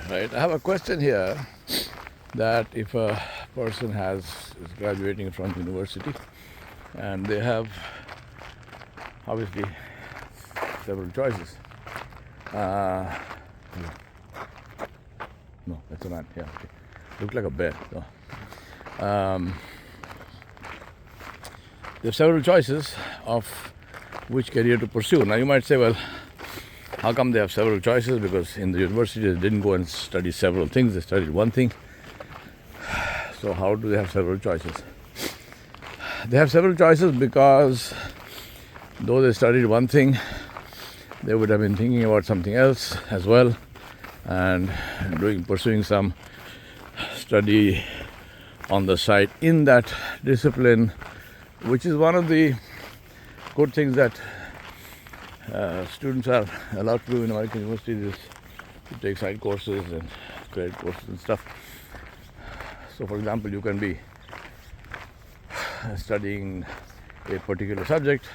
Right. I have a question here that if a person is graduating from university and they have obviously several choices. Uh, no, that's a man. Yeah, okay. Looked like a bear. No. There are several choices of which career to pursue. Now you might say, well, how come they have several choices? Because in the university they didn't go and study several things, they studied one thing. So how do they have several choices? They have several choices because though they studied one thing, they would have been thinking about something else as well and pursuing some study on the side in that discipline, which is one of the good things that students are allowed to do in American universities, is to take side courses and credit courses and stuff. So for example, you can be studying a particular subject,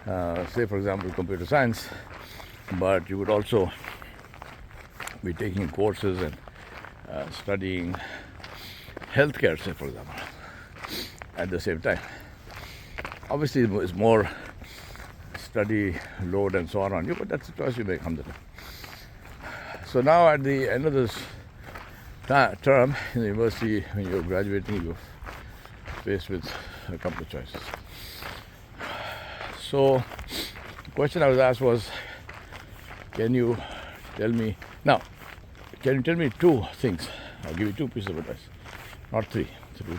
say for example computer science, but you would also be taking courses and studying healthcare, say for example, at the same time. Obviously it's more study load and so on you, but that's the choice you make, alhamdulillah. So now at the end of this term in the university, when you're graduating, you're faced with a couple of choices. So the question I was asked was, can you tell me two things? I'll give you two pieces of advice, not three,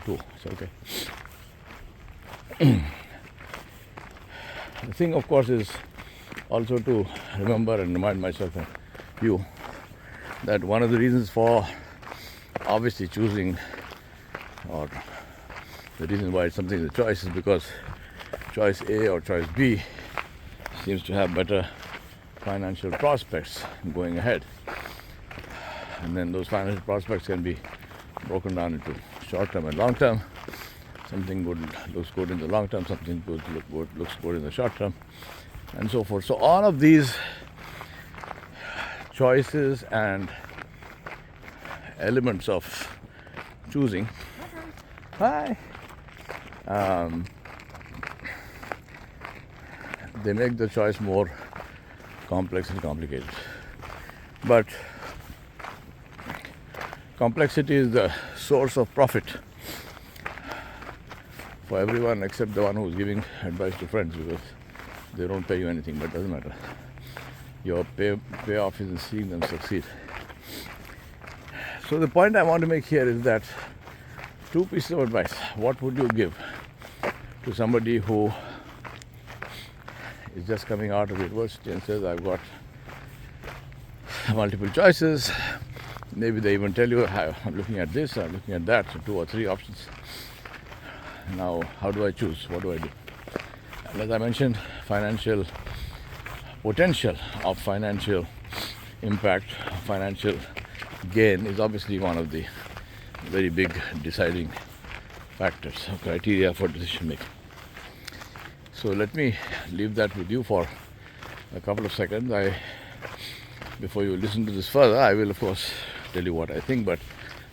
two. It's okay. The thing, of course, is also to remember and remind myself and you that one of the reasons for obviously choosing, or the reason why something is a choice, is because choice A or choice B seems to have better financial prospects going ahead. And then those financial prospects can be broken down into short term and long term. Something good looks good in the long term, something good looks good in the short term, and so forth. So all of these choices and elements of choosing, they make the choice more complex and complicated. But complexity is the source of profit for everyone except the one who's giving advice to friends, because they don't pay you anything, but it doesn't matter. Your payoff is in seeing them succeed. So the point I want to make here is that two pieces of advice. What would you give to somebody who is just coming out of university and says, I've got multiple choices? Maybe they even tell you, I'm looking at this, I'm looking at that, so 2 or 3 options. Now, how do I choose? What do I do? And as I mentioned, financial potential of financial impact, financial gain is obviously one of the very big deciding factors or criteria for decision making. So let me leave that with you for a couple of seconds. Before you listen to this further, I will of course tell you what I think, but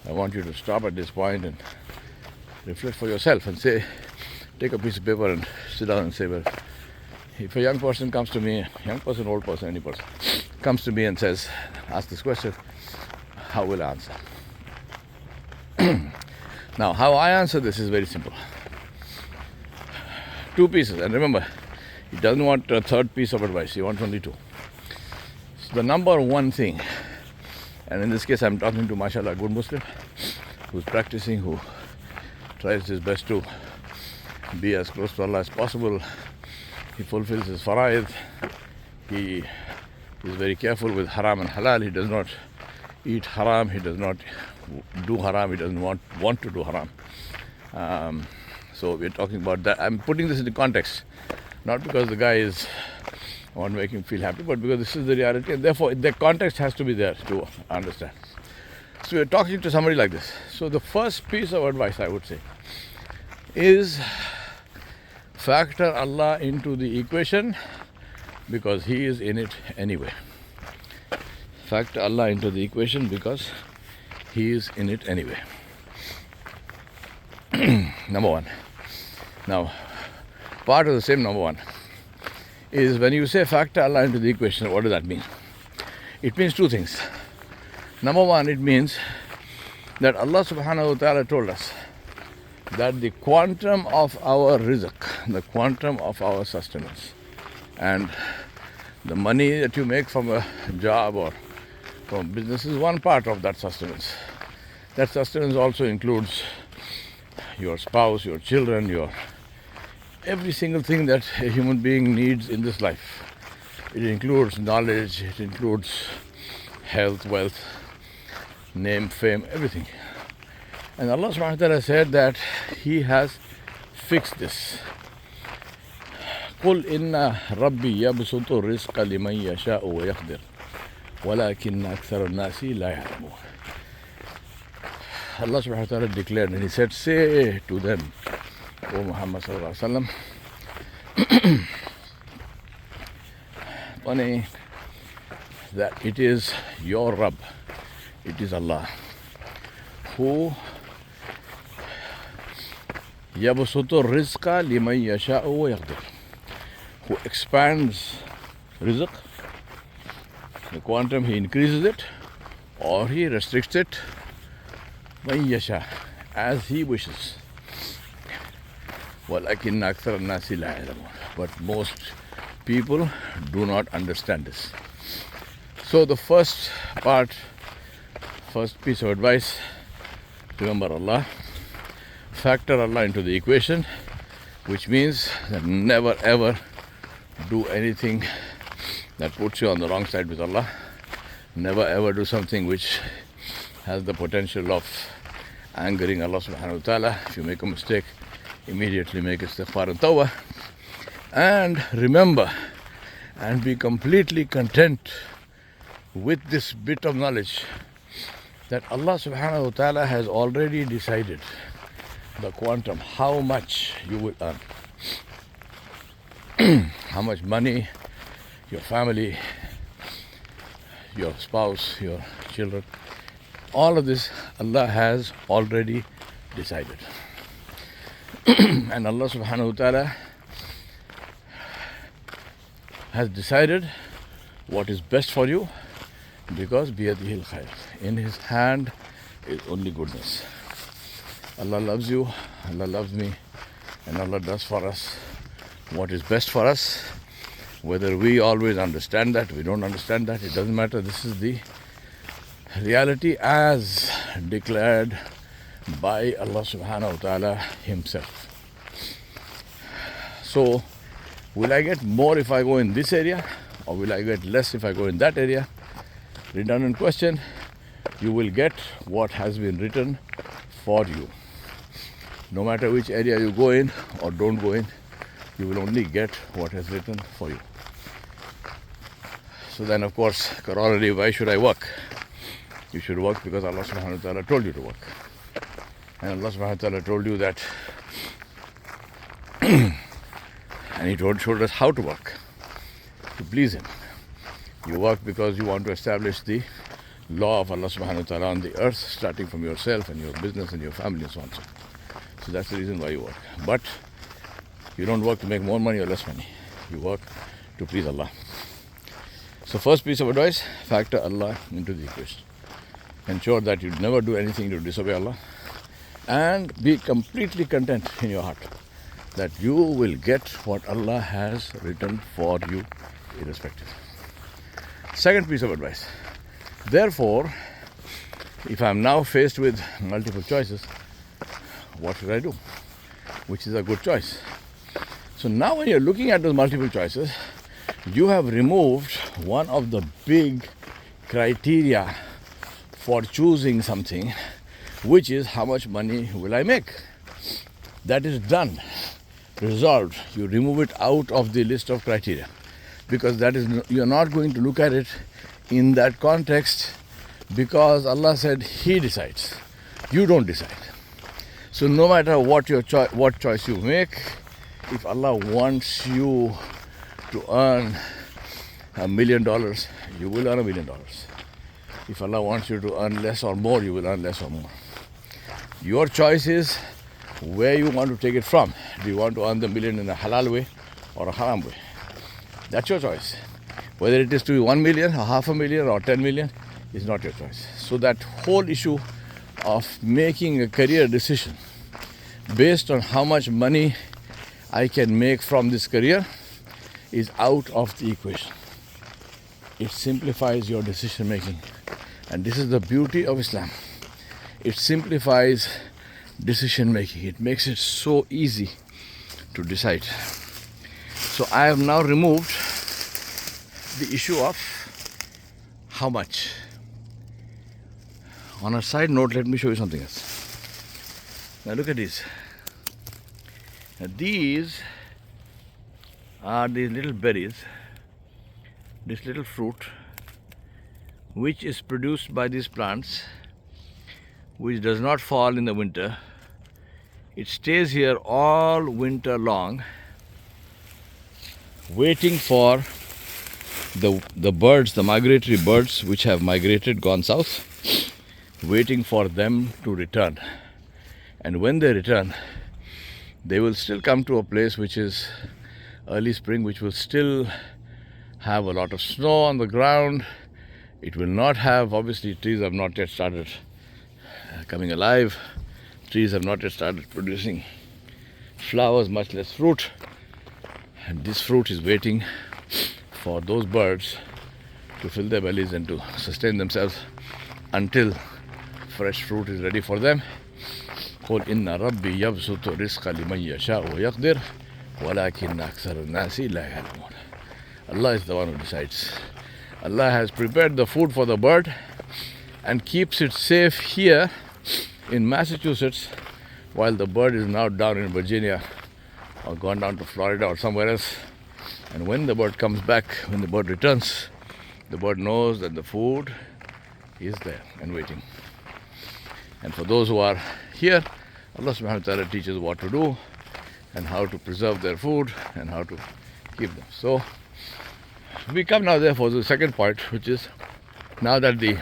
I want you to stop at this point and reflect for yourself and say, take a piece of paper and sit down and say, well, if a young person comes to me, young person, old person, any person, comes to me and says, ask this question, how will I answer? Now, how I answer this is very simple. 2 pieces, and remember, he doesn't want a third piece of advice, he wants only 2. So the number one thing, and in this case I'm talking to, mashallah, a good Muslim who's practicing, who tries his best to be as close to Allah as possible. He fulfills his fara'id. He is very careful with haram and halal. He does not eat haram. He does not do haram. He doesn't want to do haram. So we're talking about that. I'm putting this into context, not because the guy is I want to make him feel happy, but because this is the reality, and therefore the context has to be there to understand. So we're talking to somebody like this. So the first piece of advice I would say is factor Allah into the equation, because He is in it anyway. factor Allah into the equation because He is in it anyway. Number one. Now, part of the same number one is when you say factor Allah into the equation, what does that mean? It means two things. Number one, it means that Allah subhanahu wa ta'ala told us that the quantum of our rizq, the quantum of our sustenance, and the money that you make from a job or from business is one part of that sustenance. That sustenance also includes your spouse, your children, your every single thing that a human being needs in this life. It includes knowledge, it includes health, wealth, name, fame, everything. And Allah subhanahu wa ta'ala said that He has fixed this. قُلْ إِنَّ رَبِّي يَبْسُطُ الرِّزْقَ لِمَنْ يَشَاءُ وَيَقْدِرُ وَلَكِنَّ أَكْثَرَ النَّاسِ لَا يَعْلَمُونَ. Allah subhanahu wa ta'ala declared, and He said, say to them, O Muhammad sallallahu alaihi wasallam, funny that it is your Rabb, it is Allah, who yabsutu rizqa liman yasha'u wa yaqdir, who expands rizq, the quantum, He increases it or He restricts it, man yasha, as He wishes. وَلَكِنَّ أَكْثَرَ النَّاسِ لَا يَعْلَمُونَ. But most people do not understand this. So the first piece of advice, remember Allah, factor Allah into the equation, which means that never ever do anything that puts you on the wrong side with Allah. Never ever do something which has the potential of angering Allah subhanahu wa ta'ala. If you make a mistake, immediately make istighfar and tawbah, and remember and be completely content with this bit of knowledge that Allah subhanahu wa ta'ala has already decided the quantum, how much you will earn, how much money your family, your spouse, your children, all of this Allah has already decided. And Allah subhanahu wa ta'ala has decided what is best for you, because biyadihil khair, in His hand is only goodness. Allah loves you, Allah loves me, and Allah does for us what is best for us. Whether we always understand that, we don't understand that, it doesn't matter. This is the reality as declared by Allah subhanahu wa ta'ala Himself. So, will I get more if I go in this area, or will I get less if I go in that area? Redundant question. You will get what has been written for you. No matter which area you go in or don't go in, you will only get what is written for you. So then, of course, corollary, why should I work? You should work because Allah subhanahu wa ta'ala told you to work. And Allah subhanahu wa ta'ala told you that and He showed us how to work to please Him. You work because you want to establish the law of Allah subhanahu wa ta'ala on the earth, starting from yourself and your business and your family and so on. So that's the reason why you work. But you don't work to make more money or less money. You work to please Allah. So first piece of advice, factor Allah into the equation. Ensure that you never do anything to disobey Allah, and be completely content in your heart that you will get what Allah has written for you, irrespective. Second piece of advice. Therefore, if I am now faced with multiple choices, what should I do? Which is a good choice? So now when you're looking at those multiple choices, you have removed one of the big criteria for choosing something, which is how much money will I make. That is done, resolved. You remove it out of the list of criteria, because that is, you're not going to look at it in that context, because Allah said He decides. You don't decide. So no matter what what choice you make, if Allah wants you to earn $1 million, you will earn $1 million. If Allah wants you to earn less or more, you will earn less or more. Your choice is where you want to take it from. Do you want to earn the million in a halal way or a haram way? That's your choice. Whether it is to be 1 million or half a million or 10 million is not your choice. So that whole issue of making a career decision based on how much money I can make from this career is out of the equation. It simplifies your decision making. And this is the beauty of Islam. It simplifies decision making. It makes it so easy to decide. So I have now removed the issue of how much. On a side note, let me show you something else. Now look at these. Now these are these little berries, this little fruit, which is produced by these plants, which does not fall in the winter. It stays here all winter long, waiting for the birds, the migratory birds which have migrated, gone south, waiting for them to return. And when they return, they will still come to a place which is early spring, which will still have a lot of snow on the ground. It will not have, obviously trees have not yet started coming alive. Trees have not yet started producing flowers, much less fruit. And this fruit is waiting for those birds to fill their bellies and to sustain themselves until fresh fruit is ready for them. قُلْ إِنَّ رَبِّي يَبْسُطُ الرِّزْقَ لِمَنْ يَشَاءُ وَيَقْدِرُ وَلَكِنَّ أَكْثَرَ النَّاسِ لَا يَعْلَمُونَ. Allah is the one who decides. Allah has prepared the food for the bird and keeps it safe here in Massachusetts while the bird is now down in Virginia or gone down to Florida or somewhere else. And when the bird comes back, when the bird returns, the bird knows that the food is there and waiting. And for those who are here, Allah subhanahu wa ta'ala teaches what to do and how to preserve their food and how to keep them. So we come now therefore to the second part, which is now that the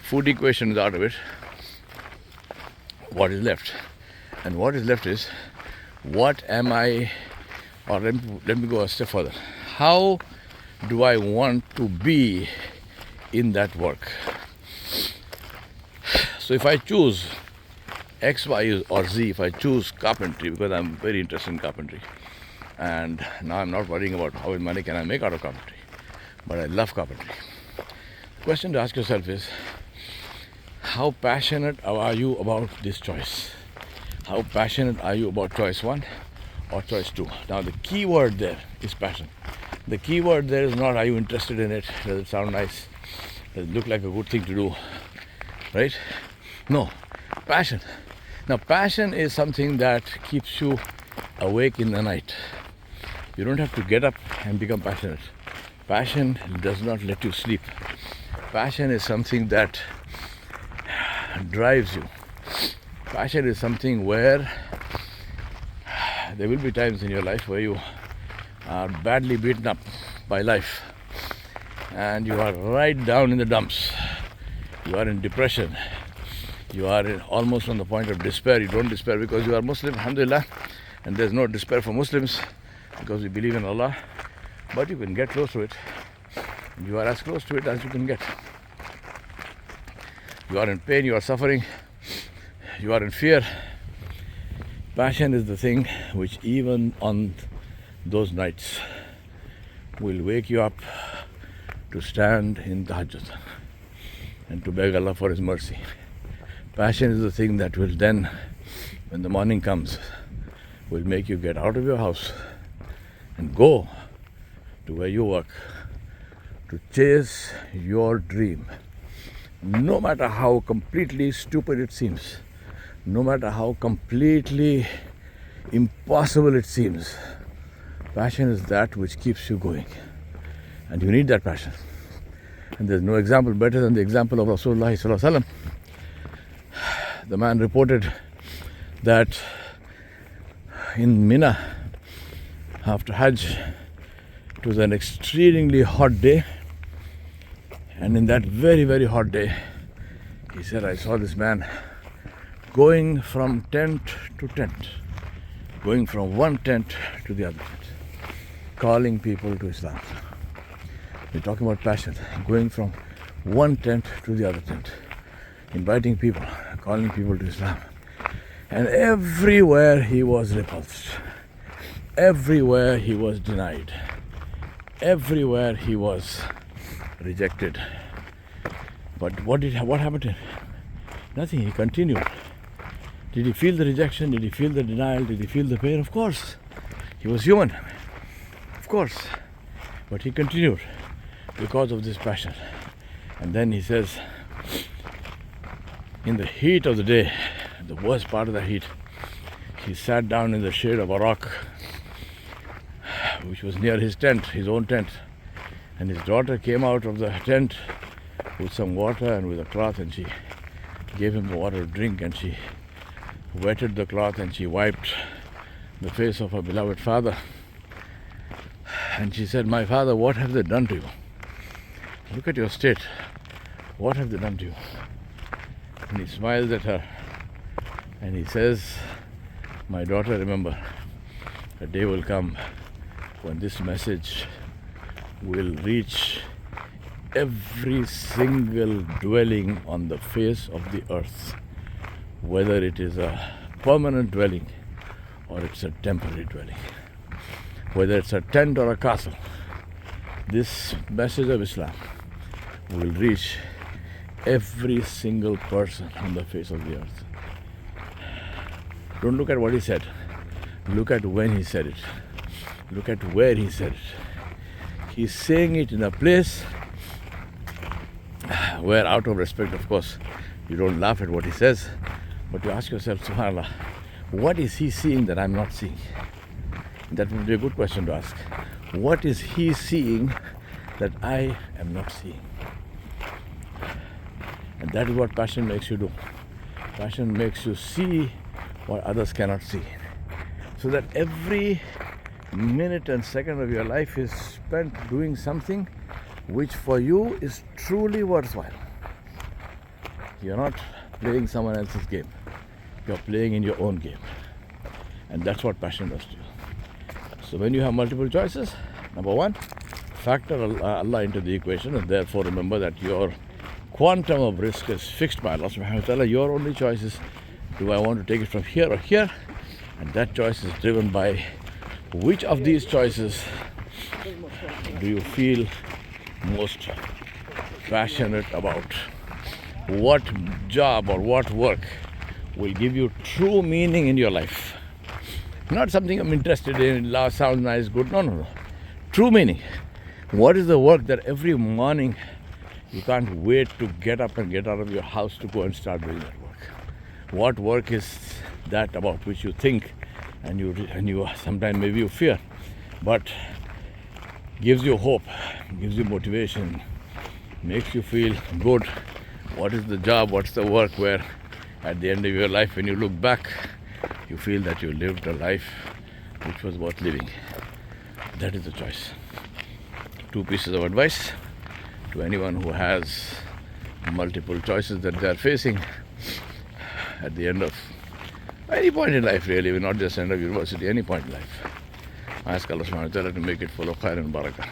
food equation is out of it, what is left? And what is left is, what am I, or let me go a step further. How do I want to be in that work? So if I choose X, Y, or Z, if I choose carpentry, because I'm very interested in carpentry, and now I'm not worrying about how much money can I make out of carpentry, but I love carpentry. The question to ask yourself is, how passionate are you about this choice? How passionate are you about choice 1 or choice 2? Now the key word there is passion. The key word there is not, are you interested in it? Does it sound nice? Does it look like a good thing to do? Right? No, passion. Now passion is something that keeps you awake in the night. You don't have to get up and become passionate. Passion does not let you sleep. Passion is something that drives you. Passion is something where there will be times in your life where you are badly beaten up by life and you are right down in the dumps. You are in depression. You are almost on the point of despair. You don't despair because you are Muslim, alhamdulillah, and there's no despair for Muslims because we believe in Allah, but you can get close to it. You are as close to it as you can get. You are in pain, you are suffering, you are in fear. Passion is the thing which even on those nights will wake you up to stand in tahajjud and to beg Allah for His mercy. Passion is the thing that will then, when the morning comes, will make you get out of your house and go to where you work to chase your dream. No matter how completely stupid it seems, no matter how completely impossible it seems, passion is that which keeps you going. And you need that passion. And there's no example better than the example of Rasulullah sallallahu alaihi wasallam. The man reported that in Mina, after Hajj, it was an extremely hot day, And in that very, very hot day, he said, I saw this man going from tent to tent, going from one tent to the other tent, calling people to Islam. We're talking about passion, going from one tent to the other tent, inviting people, calling people to Islam. And everywhere he was repulsed, everywhere he was denied, everywhere he was rejected. But what happened to him? Nothing. He continued. Did he feel the rejection? Did he feel the denial? Did he feel the pain? Of course. He was human. Of course. But he continued because of this passion. And then he says, in the heat of the day, the worst part of the heat, he sat down in the shade of a rock which was near his tent, his own tent. And his daughter came out of the tent with some water and with a cloth, and she gave him water to drink, and she wetted the cloth and she wiped the face of her beloved father. And she said, my father, what have they done to you? Look at your state. What have they done to you? And he smiles at her and he says, my daughter, remember, a day will come when this message will reach every single dwelling on the face of the earth, whether it is a permanent dwelling or it's a temporary dwelling, whether it's a tent or a castle. This message of Islam will reach every single person on the face of the earth. Don't look at what he said. Look at when he said it. Look at where he said it. He's saying it in a place where, out of respect, of course, you don't laugh at what he says, but you ask yourself, subhanAllah, what is he seeing that I'm not seeing? That would be a good question to ask. What is he seeing that I am not seeing? And that is what passion makes you do. Passion makes you see what others cannot see. So that every minute and second of your life is spent doing something which for you is truly worthwhile. You're not playing someone else's game. You're playing in your own game. And that's what passion does to you. So when you have multiple choices, number one, factor Allah into the equation, and therefore remember that your quantum of risk is fixed by Allah subhanahu wa ta'ala. Your only choice is, do I want to take it from here or here? And that choice is driven by which of these choices do you feel most passionate about? What job or what work will give you true meaning in your life? Not something I'm interested in, sounds nice, good. No. True meaning. What is the work that every morning you can't wait to get up and get out of your house to go and start doing that work? What work is that about which you think and you sometimes maybe you fear, but gives you hope, gives you motivation, makes you feel good? What is the job, what's the work where at the end of your life, when you look back, you feel that you lived a life which was worth living? That is the choice. Two pieces of advice to anyone who has multiple choices that they are facing at the end of any point in life, really, not just end of university, any point in life. I ask Allah subhanahu wa ta'ala to make it full of khair and barakah.